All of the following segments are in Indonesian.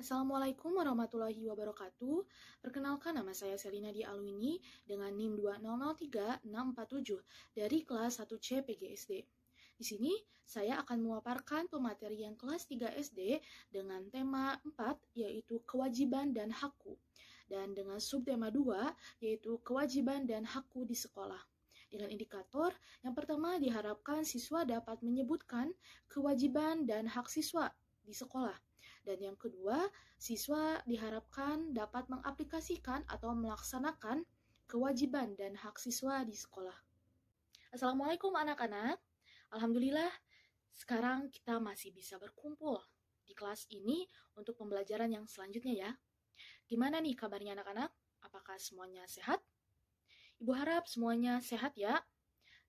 Assalamualaikum warahmatullahi wabarakatuh. Perkenalkan, nama saya Selina Di Alwini dengan NIM 2003647 dari kelas 1C PGSD. Di sini saya akan memaparkan pematerian kelas 3 SD dengan tema 4 yaitu kewajiban dan hakku, dan dengan subtema 2 yaitu kewajiban dan hakku di sekolah. Dengan indikator yang pertama, diharapkan siswa dapat menyebutkan kewajiban dan hak siswa di sekolah. Dan yang kedua, siswa diharapkan dapat mengaplikasikan atau melaksanakan kewajiban dan hak siswa di sekolah. Assalamualaikum anak-anak. Alhamdulillah, sekarang kita masih bisa berkumpul di kelas ini untuk pembelajaran yang selanjutnya ya. Gimana nih kabarnya anak-anak? Apakah semuanya sehat? Ibu harap semuanya sehat ya.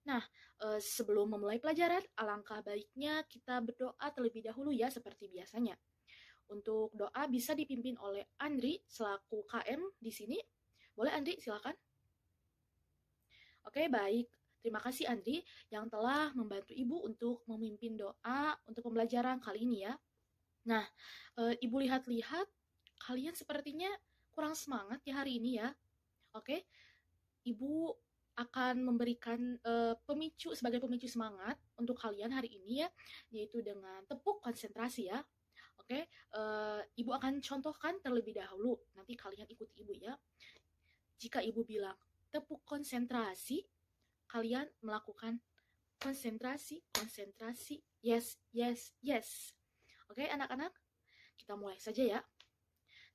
Nah, sebelum memulai pelajaran, alangkah baiknya kita berdoa terlebih dahulu ya seperti biasanya. Untuk doa bisa dipimpin oleh Andri selaku KM di sini. Boleh Andri, silakan. Oke, baik. Terima kasih Andri yang telah membantu Ibu untuk memimpin doa untuk pembelajaran kali ini ya. Nah, Ibu lihat-lihat kalian sepertinya kurang semangat ya hari ini ya. Oke, Ibu akan memberikan sebagai pemicu semangat untuk kalian hari ini ya, yaitu dengan tepuk konsentrasi ya. Oke, Ibu akan contohkan terlebih dahulu, nanti kalian ikuti Ibu ya. Jika Ibu bilang tepuk konsentrasi, kalian melakukan konsentrasi, yes, yes, yes. Oke anak-anak, kita mulai saja ya.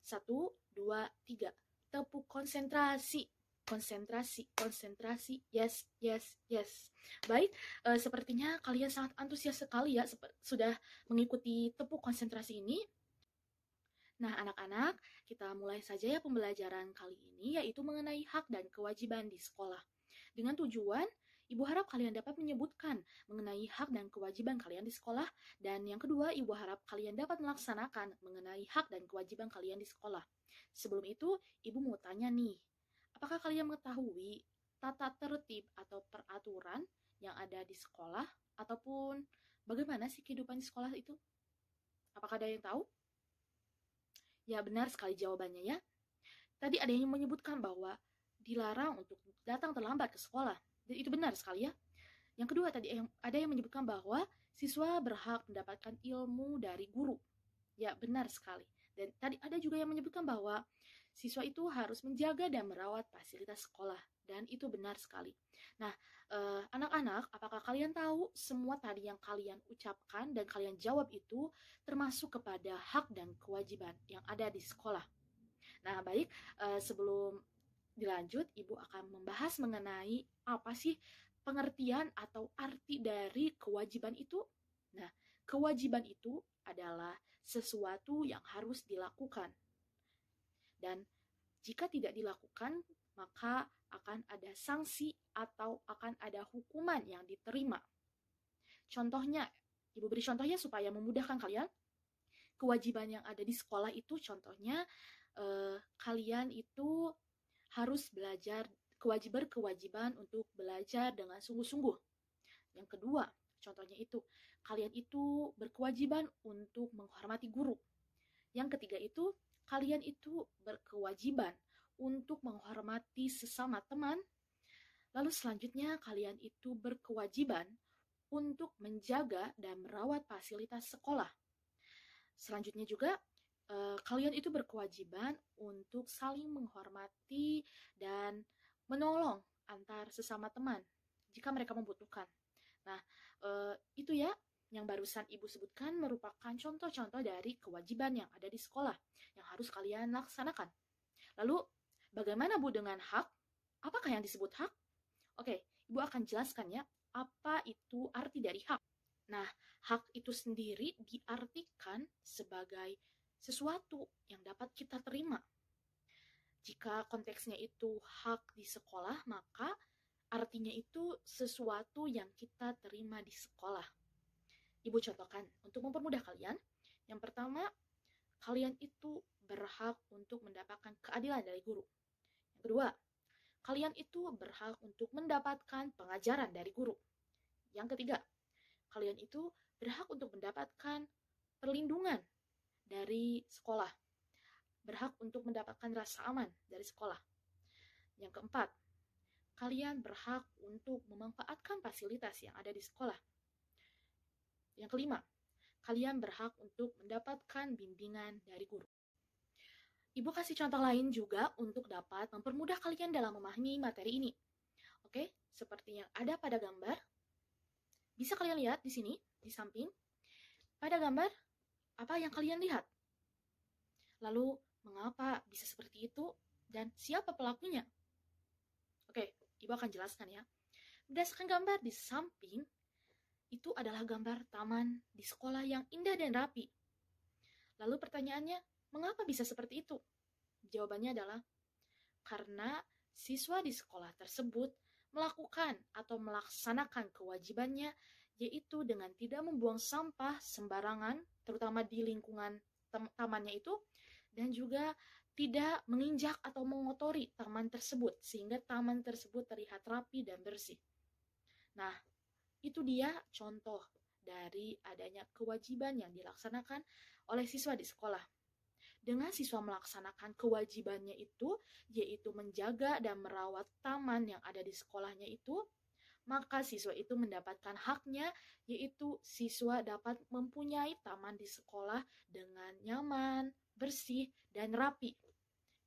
1, 2, 3, tepuk konsentrasi. Konsentrasi, yes, yes, yes. Baik, sepertinya kalian sangat antusias sekali ya, sudah mengikuti tepuk konsentrasi ini. Nah, anak-anak, kita mulai saja ya pembelajaran kali ini, yaitu mengenai hak dan kewajiban di sekolah. Dengan tujuan, Ibu harap kalian dapat menyebutkan mengenai hak dan kewajiban kalian di sekolah, dan yang kedua, Ibu harap kalian dapat melaksanakan mengenai hak dan kewajiban kalian di sekolah. Sebelum itu, Ibu mau tanya nih, apakah kalian mengetahui tata tertib atau peraturan yang ada di sekolah, ataupun bagaimana sih kehidupan di sekolah itu? Apakah ada yang tahu? Ya, benar sekali jawabannya ya. Tadi ada yang menyebutkan bahwa dilarang untuk datang terlambat ke sekolah. Dan itu benar sekali ya. Yang kedua, tadi ada yang menyebutkan bahwa siswa berhak mendapatkan ilmu dari guru. Ya, benar sekali. Dan tadi ada juga yang menyebutkan bahwa siswa itu harus menjaga dan merawat fasilitas sekolah. Dan itu benar sekali. Nah, anak-anak, apakah kalian tahu semua tadi yang kalian ucapkan dan kalian jawab itu termasuk kepada hak dan kewajiban yang ada di sekolah? Nah, baik, sebelum dilanjut, Ibu akan membahas mengenai apa sih pengertian atau arti dari kewajiban itu. Nah, kewajiban itu adalah sesuatu yang harus dilakukan. Dan jika tidak dilakukan, maka akan ada sanksi atau akan ada hukuman yang diterima. Contohnya, Ibu beri contohnya supaya memudahkan kalian. Kewajiban yang ada di sekolah itu contohnya, kalian itu harus belajar, berkewajiban untuk belajar dengan sungguh-sungguh. Yang kedua, contohnya itu, kalian itu berkewajiban untuk menghormati guru. Yang ketiga itu, kalian itu berkewajiban untuk menghormati sesama teman. Lalu selanjutnya, kalian itu berkewajiban untuk menjaga dan merawat fasilitas sekolah. Selanjutnya juga, kalian itu berkewajiban untuk saling menghormati dan menolong antar sesama teman jika mereka membutuhkan. Nah, itu ya yang barusan Ibu sebutkan merupakan contoh-contoh dari kewajiban yang ada di sekolah yang harus kalian laksanakan. Lalu, bagaimana Bu dengan hak? Apakah yang disebut hak? Oke, Ibu akan jelaskan ya, apa itu arti dari hak. Nah, hak itu sendiri diartikan sebagai sesuatu yang dapat kita terima. Jika konteksnya itu hak di sekolah, maka artinya itu sesuatu yang kita terima di sekolah. Ibu contohkan untuk mempermudah kalian. Yang pertama, kalian itu berhak untuk mendapatkan keadilan dari guru. Yang kedua, kalian itu berhak untuk mendapatkan pengajaran dari guru. Yang ketiga, kalian itu berhak untuk mendapatkan perlindungan dari sekolah. berhak untuk mendapatkan rasa aman dari sekolah. Yang keempat, kalian berhak untuk memanfaatkan fasilitas yang ada di sekolah. Yang kelima, kalian berhak untuk mendapatkan bimbingan dari guru. Ibu kasih contoh lain juga untuk dapat mempermudah kalian dalam memahami materi ini. Oke, seperti yang ada pada gambar. Bisa kalian lihat di sini, di samping. Pada gambar, apa yang kalian lihat? Lalu, mengapa bisa seperti itu dan siapa pelakunya? Oke, Ibu akan jelaskan ya. Berdasarkan gambar di samping, itu adalah gambar taman di sekolah yang indah dan rapi. Lalu pertanyaannya, mengapa bisa seperti itu? Jawabannya adalah karena siswa di sekolah tersebut melakukan atau melaksanakan kewajibannya, yaitu dengan tidak membuang sampah sembarangan, terutama di lingkungan tamannya itu, dan juga tidak menginjak atau mengotori taman tersebut, sehingga taman tersebut terlihat rapi dan bersih. Nah, itu dia contoh dari adanya kewajiban yang dilaksanakan oleh siswa di sekolah. Dengan siswa melaksanakan kewajibannya itu, yaitu menjaga dan merawat taman yang ada di sekolahnya itu, maka siswa itu mendapatkan haknya, yaitu siswa dapat mempunyai taman di sekolah dengan nyaman, bersih, dan rapi.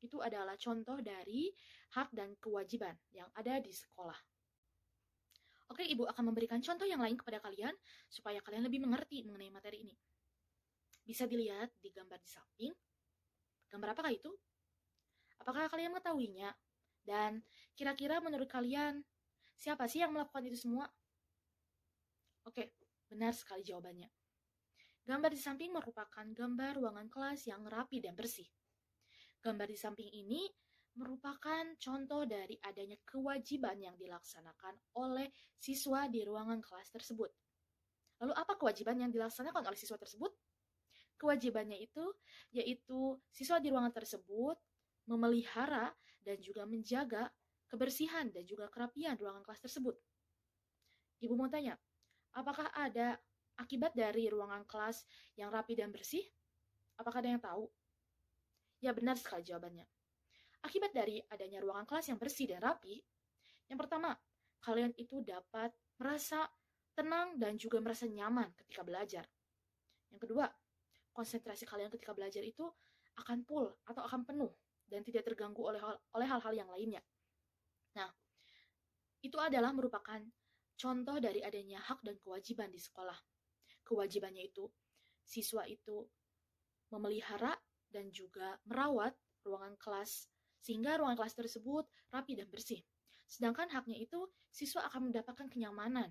Itu adalah contoh dari hak dan kewajiban yang ada di sekolah. Oke, Ibu akan memberikan contoh yang lain kepada kalian, supaya kalian lebih mengerti mengenai materi ini. Bisa dilihat di gambar di samping. Gambar apakah itu? Apakah kalian mengetahuinya? Dan kira-kira menurut kalian, siapa sih yang melakukan itu semua? Oke, benar sekali jawabannya. Gambar di samping merupakan gambar ruangan kelas yang rapi dan bersih. Gambar di samping ini merupakan contoh dari adanya kewajiban yang dilaksanakan oleh siswa di ruangan kelas tersebut. Lalu apa kewajiban yang dilaksanakan oleh siswa tersebut? Kewajibannya itu yaitu siswa di ruangan tersebut memelihara dan juga menjaga kebersihan dan juga kerapian ruangan kelas tersebut. Ibu mau tanya, apakah ada akibat dari ruangan kelas yang rapi dan bersih? Apakah ada yang tahu? Ya, benar sekali jawabannya. Akibat dari adanya ruangan kelas yang bersih dan rapi, yang pertama, kalian itu dapat merasa tenang dan juga merasa nyaman ketika belajar. Yang kedua, konsentrasi kalian ketika belajar itu akan full atau akan penuh dan tidak terganggu oleh hal-hal yang lainnya. Nah, itu adalah merupakan contoh dari adanya hak dan kewajiban di sekolah. Kewajibannya itu, siswa itu memelihara dan juga merawat ruangan kelas, sehingga ruangan kelas tersebut rapi dan bersih. Sedangkan haknya itu, siswa akan mendapatkan kenyamanan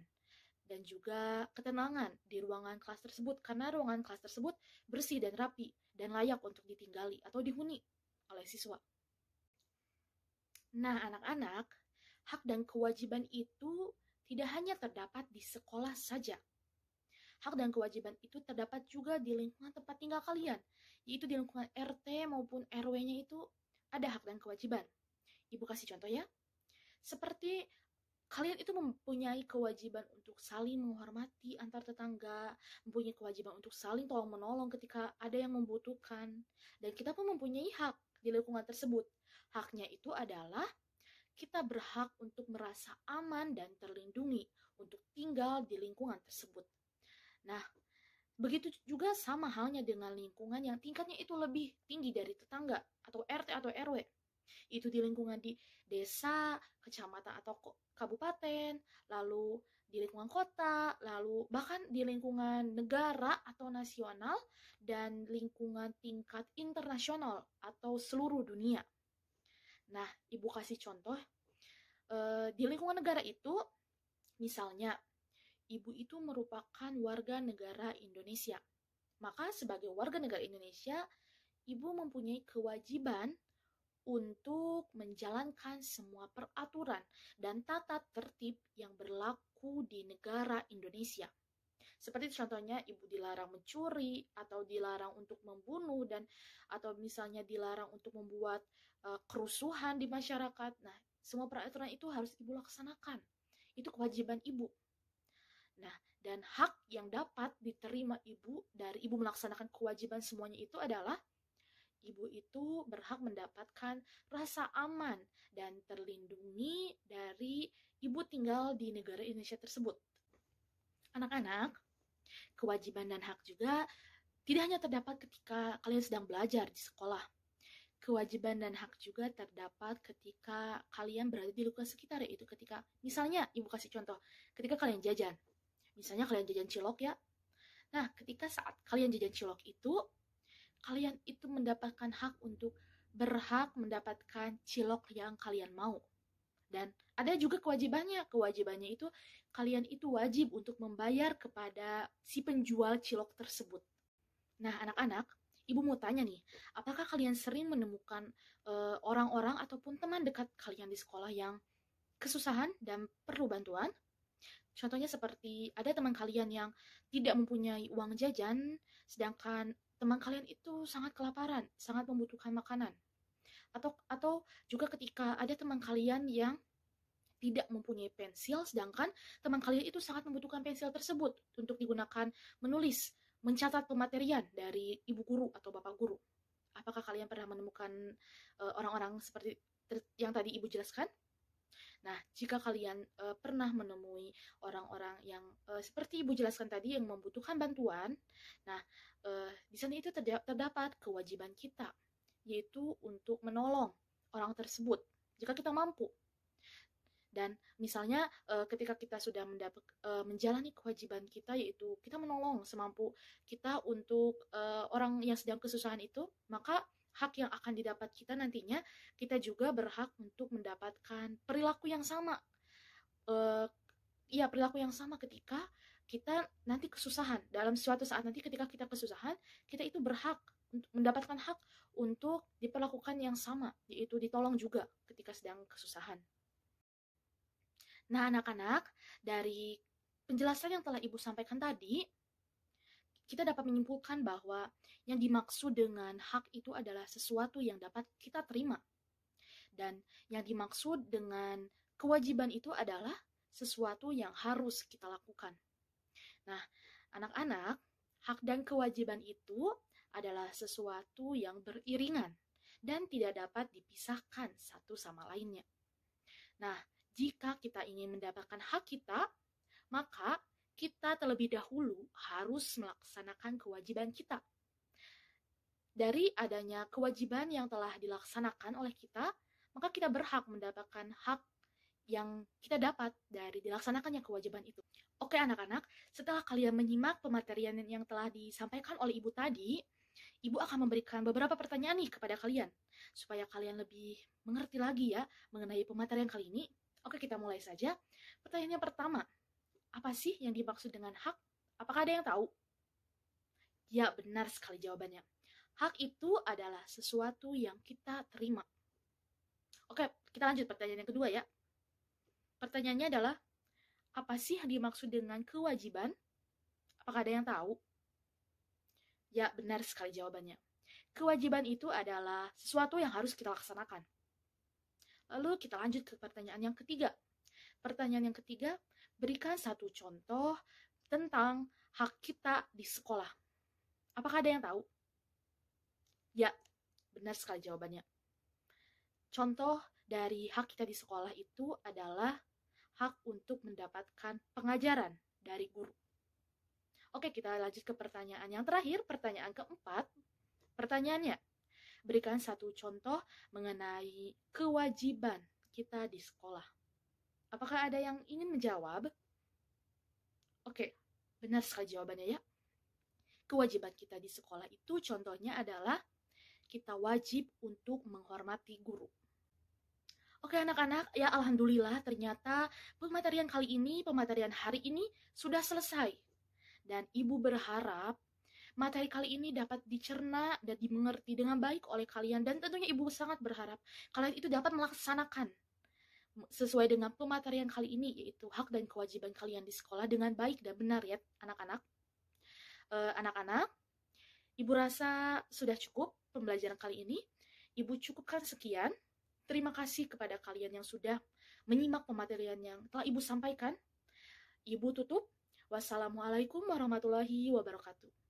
dan juga ketenangan di ruangan kelas tersebut, karena ruangan kelas tersebut bersih dan rapi dan layak untuk ditinggali atau dihuni oleh siswa. Nah, anak-anak, hak dan kewajiban itu tidak hanya terdapat di sekolah saja. Hak dan kewajiban itu terdapat juga di lingkungan tempat tinggal kalian, yaitu di lingkungan RT maupun RW-nya itu ada hak dan kewajiban. Ibu kasih contoh ya. Seperti kalian itu mempunyai kewajiban untuk saling menghormati antar tetangga, mempunyai kewajiban untuk saling tolong-menolong ketika ada yang membutuhkan. Dan kita pun mempunyai hak di lingkungan tersebut. Haknya itu adalah kita berhak untuk merasa aman dan terlindungi untuk tinggal di lingkungan tersebut. Nah, begitu juga sama halnya dengan lingkungan yang tingkatnya itu lebih tinggi dari tetangga atau RT atau RW. Itu di lingkungan di desa, kecamatan atau kabupaten, lalu di lingkungan kota, lalu bahkan di lingkungan negara atau nasional, dan lingkungan tingkat internasional atau seluruh dunia. Nah, Ibu kasih contoh, di lingkungan negara itu, misalnya, Ibu itu merupakan warga negara Indonesia. Maka sebagai warga negara Indonesia, Ibu mempunyai kewajiban untuk menjalankan semua peraturan dan tata tertib yang berlaku di negara Indonesia. Seperti contohnya, Ibu dilarang mencuri atau dilarang untuk membunuh dan atau misalnya dilarang untuk membuat kerusuhan di masyarakat. Nah, semua peraturan itu harus Ibu laksanakan. Itu kewajiban Ibu. Nah, dan hak yang dapat diterima Ibu dari Ibu melaksanakan kewajiban semuanya itu adalah ibu itu berhak mendapatkan rasa aman dan terlindungi dari ibu tinggal di negara Indonesia tersebut. Anak-anak, kewajiban dan hak juga tidak hanya terdapat ketika kalian sedang belajar di sekolah. Kewajiban dan hak juga terdapat ketika kalian berada di lingkungan sekitar, yaitu ketika, misalnya, ibu kasih contoh, ketika kalian jajan. Misalnya kalian jajan cilok ya. Nah, ketika saat kalian jajan cilok itu, kalian itu mendapatkan hak untuk berhak mendapatkan cilok yang kalian mau. Dan ada juga kewajibannya. Kewajibannya itu kalian itu wajib untuk membayar kepada si penjual cilok tersebut. Nah, anak-anak, ibu mau tanya nih, apakah kalian sering menemukan orang-orang ataupun teman dekat kalian di sekolah yang kesusahan dan perlu bantuan? Contohnya seperti ada teman kalian yang tidak mempunyai uang jajan, sedangkan teman kalian itu sangat kelaparan, sangat membutuhkan makanan. Atau juga ketika ada teman kalian yang tidak mempunyai pensil, sedangkan teman kalian itu sangat membutuhkan pensil tersebut untuk digunakan menulis, mencatat pematerian dari ibu guru atau bapak guru. Apakah kalian pernah menemukan orang-orang seperti yang tadi ibu jelaskan? Nah, jika kalian pernah menemui orang-orang yang seperti ibu jelaskan tadi yang membutuhkan bantuan, nah di sana itu terdapat kewajiban kita, yaitu untuk menolong orang tersebut jika kita mampu. Dan misalnya ketika kita sudah menjalani kewajiban kita, yaitu kita menolong semampu kita untuk orang yang sedang kesusahan itu, maka hak yang akan didapat kita nantinya, kita juga berhak untuk mendapatkan perilaku yang sama. Perilaku yang sama ketika kita nanti kesusahan. Dalam suatu saat nanti ketika kita kesusahan, kita itu berhak untuk mendapatkan hak untuk diperlakukan yang sama, yaitu ditolong juga ketika sedang kesusahan. Nah, anak-anak, dari penjelasan yang telah Ibu sampaikan tadi, kita dapat menyimpulkan bahwa yang dimaksud dengan hak itu adalah sesuatu yang dapat kita terima. Dan yang dimaksud dengan kewajiban itu adalah sesuatu yang harus kita lakukan. Nah, anak-anak, hak dan kewajiban itu adalah sesuatu yang beriringan dan tidak dapat dipisahkan satu sama lainnya. Nah, jika kita ingin mendapatkan hak kita, maka kita terlebih dahulu harus melaksanakan kewajiban kita. Dari adanya kewajiban yang telah dilaksanakan oleh kita, maka kita berhak mendapatkan hak yang kita dapat dari dilaksanakannya kewajiban itu. Oke anak-anak, setelah kalian menyimak pematerian yang telah disampaikan oleh Ibu tadi, Ibu akan memberikan beberapa pertanyaan nih kepada kalian, supaya kalian lebih mengerti lagi ya mengenai pematerian kali ini. Oke, kita mulai saja. Pertanyaan yang pertama, apa sih yang dimaksud dengan hak? Apakah ada yang tahu? Ya, benar sekali jawabannya. Hak itu adalah sesuatu yang kita terima. Oke, kita lanjut pertanyaan yang kedua ya. Pertanyaannya adalah, apa sih yang dimaksud dengan kewajiban? Apakah ada yang tahu? Ya, benar sekali jawabannya. Kewajiban itu adalah sesuatu yang harus kita laksanakan. Lalu kita lanjut ke pertanyaan yang ketiga. Pertanyaan yang ketiga, berikan satu contoh tentang hak kita di sekolah. Apakah ada yang tahu? Ya, benar sekali jawabannya. Contoh dari hak kita di sekolah itu adalah hak untuk mendapatkan pengajaran dari guru. Oke, kita lanjut ke pertanyaan yang terakhir, pertanyaan keempat. Pertanyaannya, berikan satu contoh mengenai kewajiban kita di sekolah. Apakah ada yang ingin menjawab? Oke, benar sekali jawabannya ya. Kewajiban kita di sekolah itu contohnya adalah kita wajib untuk menghormati guru. Oke anak-anak, ya alhamdulillah ternyata pematerian hari ini sudah selesai. Dan Ibu berharap materi kali ini dapat dicerna dan dimengerti dengan baik oleh kalian. Dan tentunya Ibu sangat berharap kalian itu dapat melaksanakan sesuai dengan pematerian kali ini, yaitu hak dan kewajiban kalian di sekolah dengan baik dan benar ya anak-anak. Anak-anak, Ibu rasa sudah cukup pembelajaran kali ini. Ibu cukupkan sekian. Terima kasih kepada kalian yang sudah menyimak pematerian yang telah Ibu sampaikan. Ibu tutup. Wassalamualaikum warahmatullahi wabarakatuh.